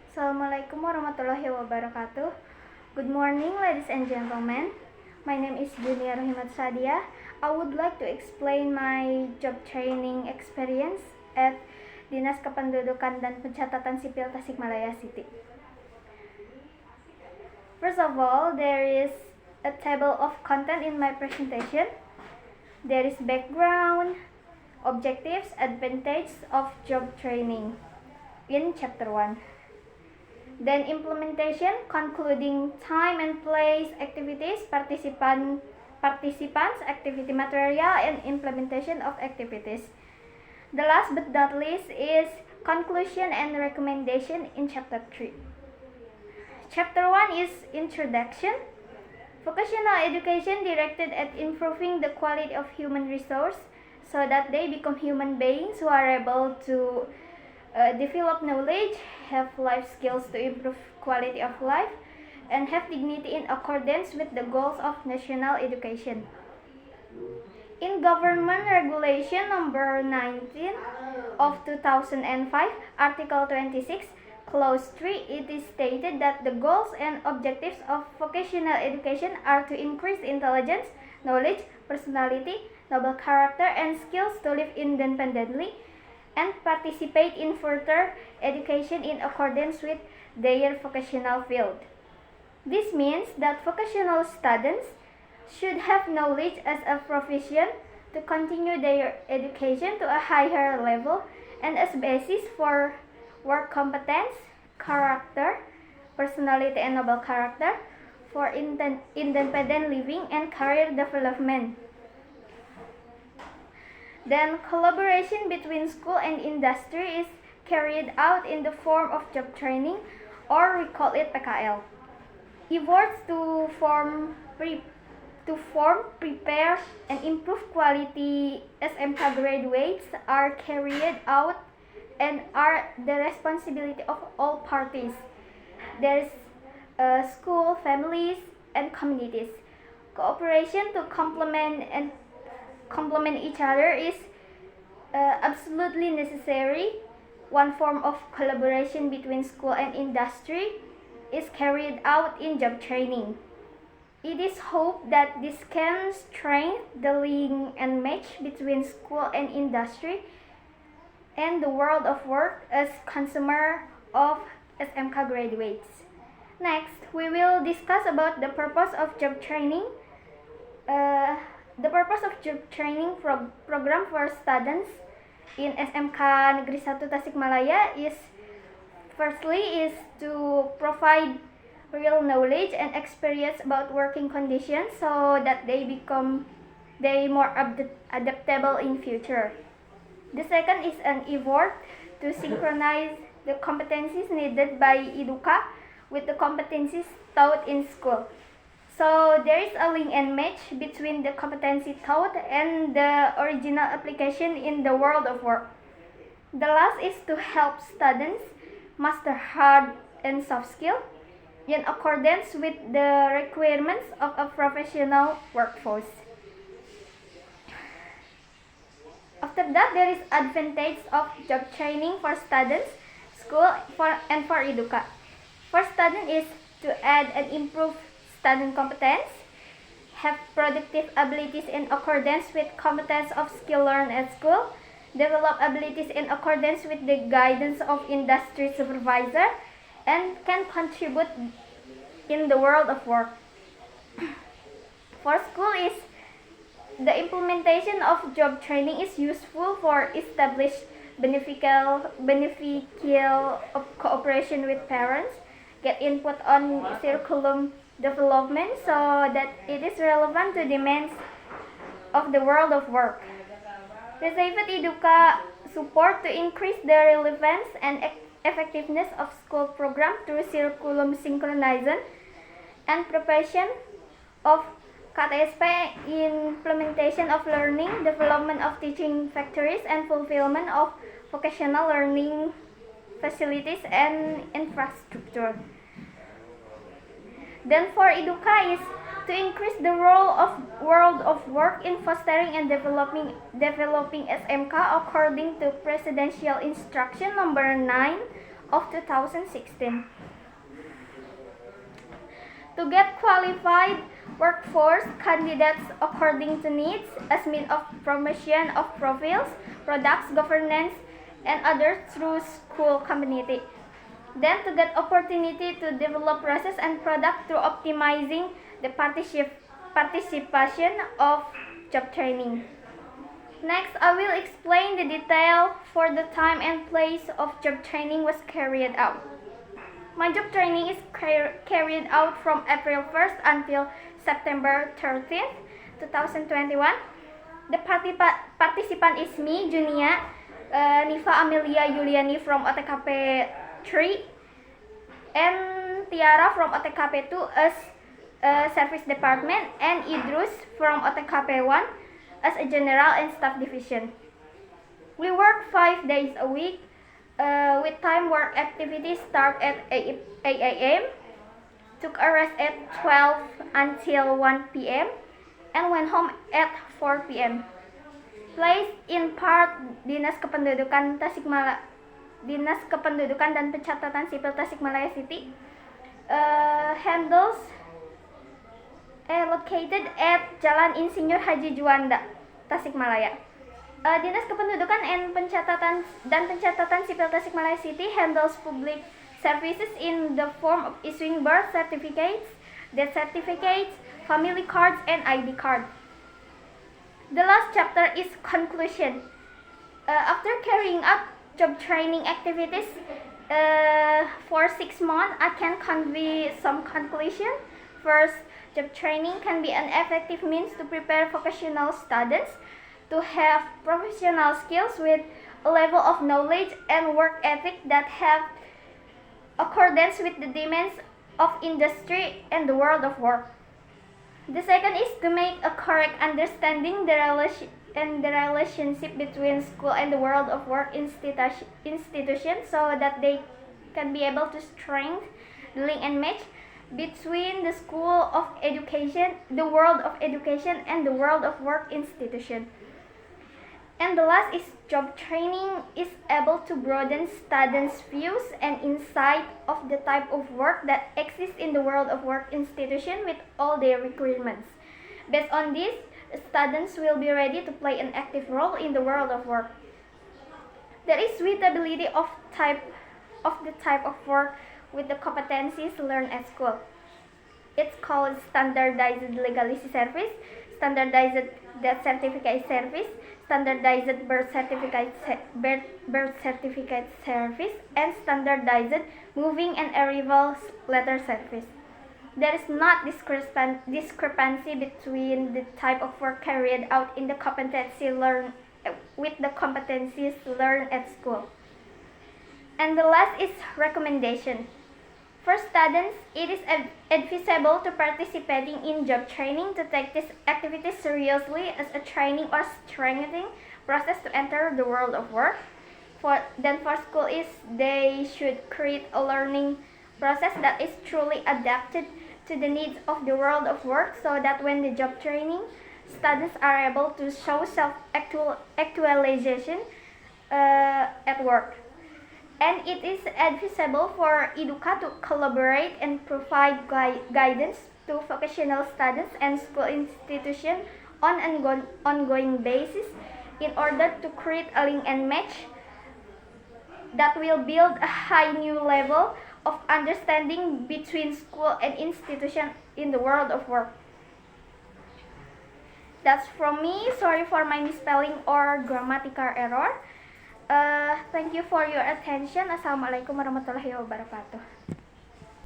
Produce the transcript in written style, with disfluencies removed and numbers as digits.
Assalamualaikum warahmatullahi wabarakatuh. Good morning, ladies and gentlemen. My name is Junia Rohimatussa'diah. I would like to explain my job training experience at Dinas Kependudukan dan Pencatatan Sipil Tasikmalaya City. First of all, there is a table of content in my presentation. There is background, objectives, advantages of job training in chapter 1. Then implementation, concluding time and place activities, participants, activity material, and implementation of activities. The last but not least is conclusion and recommendation in chapter 3. Chapter 1 is introduction. Vocational education directed at improving the quality of human resource so that they become human beings who are able to develop knowledge, have life skills to improve quality of life, and have dignity in accordance with the goals of national education. In Government Regulation Number 19 of 2005, Article 26, Clause 3, it is stated that the goals and objectives of vocational education are to increase intelligence, knowledge, personality, noble character, and skills to live independently and participate in further education in accordance with their vocational field. This means that vocational students should have knowledge as a profession to continue their education to a higher level and as basis for work competence, character, personality, and noble character for independent living and career development. Then collaboration between school and industry is carried out in the form of job training, or we call it PKL. Efforts to form, prepare, and improve quality SMK graduates are carried out and are the responsibility of all parties. There is school, families, and communities. Cooperation to complement each other is absolutely necessary. One form of collaboration between school and industry is carried out in job training. It is hoped that this can strengthen the link and match between school and industry and the world of work as consumer of SMK graduates. Next, we will discuss about the purpose of job training. The purpose of job training program for students in SMK Negeri 1 Tasikmalaya is firstly is to provide real knowledge and experience about working conditions so that they become more adaptable in future. The second is an effort to synchronize the competencies needed by Educa with the competencies taught in school. So there is a link and match between the competency taught and the original application in the world of work. The last is to help students master hard and soft skills in accordance with the requirements of a professional workforce. After that, there is advantage of job training for students, school, and for Educa. For students is to add and improve student competence, have productive abilities in accordance with competence of skill learned at school, develop abilities in accordance with the guidance of industry supervisor, and can contribute in the world of work. For school is the implementation of job training is useful for establish beneficial of cooperation with parents, get input on curriculum development so that it is relevant to demands of the world of work. Received Educa support to increase the relevance and effectiveness of school program through curriculum synchronization and preparation of KTSP, implementation of learning, development of teaching factories, and fulfillment of vocational learning facilities and infrastructure. Then for Educa is to increase the role of world of work in fostering and developing SMK according to Presidential Instruction Number 9 of 2016. To get qualified workforce candidates according to needs as means of promotion of profiles, products, governance, and others through school community. Then to get opportunity to develop process and product through optimizing the participation of job training. Next, I will explain the detail for the time and place of job training was carried out. My job training is carried out from April 1st until September 13th, 2021. The participant is me, Junia, Niva Amelia Yuliani from OTKP 3, and Tiara from OTKP 2 as Service Department, and Idrus from OTKP 1 as a General and Staff Division. We work 5 days a week with time work activities start at 8 a.m., took a rest at 12 until 1 p.m., and went home at 4 p.m. Place in part Dinas Kependudukan dan Pencatatan Sipil Tasikmalaya City handles located at Jalan Insinyur Haji Juanda, Tasikmalaya. Dinas Kependudukan dan Pencatatan Sipil Tasikmalaya City handles public services in the form of issuing birth certificates, death certificates, family cards, and ID card. The last chapter is conclusion. After carrying out job training activities for 6 months, I can convey some conclusion. First, job training can be an effective means to prepare vocational students to have professional skills with a level of knowledge and work ethic that have accordance with the demands of industry and the world of work. The second is to make a correct understanding the relationship between school and the world of work institutions so that they can be able to strengthen the link and match between the school of education, the world of education, and the world of work institution. And the last is job training is able to broaden students' views and insight of the type of work that exists in the world of work institution with all their requirements. Based on this, students will be ready to play an active role in the world of work. There is suitability of the type of work with the competencies learned at school. It's called standardized legality service, standardized death certificate service, standardized birth certificate service, and standardized moving and arrival letter service. There is not discrepancy between the type of work carried out in the competency learned with the competencies learned at school. And the last is recommendation. For students, it is advisable to participating in job training to take this activity seriously as a training or strengthening process to enter the world of work. For school is they should create a learning process that is truly adapted to the needs of the world of work so that when the job training, students are able to show self-actualization at work. And it is advisable for Educa to collaborate and provide guidance to vocational students and school institutions on an ongoing basis in order to create a link and match that will build a high new level of understanding between school and institution in the world of work. That's from me. Sorry for my misspelling or grammatical error. Thank you for your attention. Assalamualaikum warahmatullahi wabarakatuh.